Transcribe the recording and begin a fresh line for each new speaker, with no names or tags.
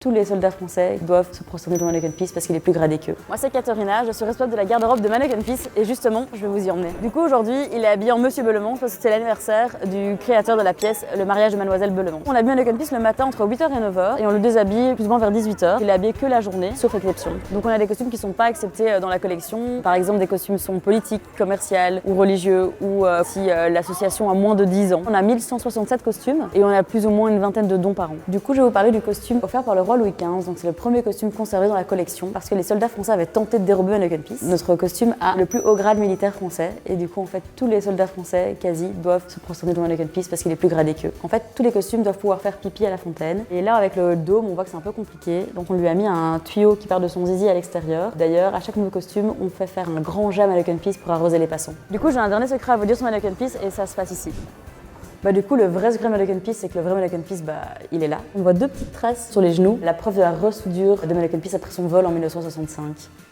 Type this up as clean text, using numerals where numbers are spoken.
Tous les soldats français doivent se prosterner devant Mannequin Peace parce qu'il est plus gradé qu'eux. Moi c'est Katharina, je suis responsable de la garde-robe de Mannequin Peace et justement, je vais vous y emmener. Du coup aujourd'hui, il est habillé en Monsieur Bellemont parce que c'est l'anniversaire du créateur de la pièce Le mariage de Mademoiselle Bellemont. On habille Mannequin Peace le matin entre 8h et 9h et on le déshabille plus ou moins vers 18h. Il est habillé que la journée, sauf exception. Donc on a des costumes qui sont pas acceptés dans la collection. Par exemple, des costumes sont politiques, commerciaux ou religieux ou si l'association a moins de 10 ans. On a 1167 costumes et on a plus ou moins une vingtaine de dons par an. Du coup, je vais vous parler du costume offert par le roi Louis XV. Donc c'est le premier costume conservé dans la collection parce que les soldats français avaient tenté de dérober Mannequin Peace. Notre costume a le plus haut grade militaire français et du coup en fait tous les soldats français quasi doivent se prosterner devant Mannequin Peace parce qu'il est plus gradé qu'eux. En fait tous les costumes doivent pouvoir faire pipi à la fontaine et là avec le dôme on voit que c'est un peu compliqué donc on lui a mis un tuyau qui part de son zizi à l'extérieur. D'ailleurs à chaque nouveau costume on fait faire un grand jet à Mannequin Peace pour arroser les passants. Du coup j'ai un dernier secret à vous dire sur Mannequin Peace et ça se passe ici. Du coup, le vrai secret Mannequin Peace, c'est que le vrai Mannequin Peace, il est là. On voit deux petites traces sur les genoux, la preuve de la resoudure de Mannequin Peace après son vol en 1965.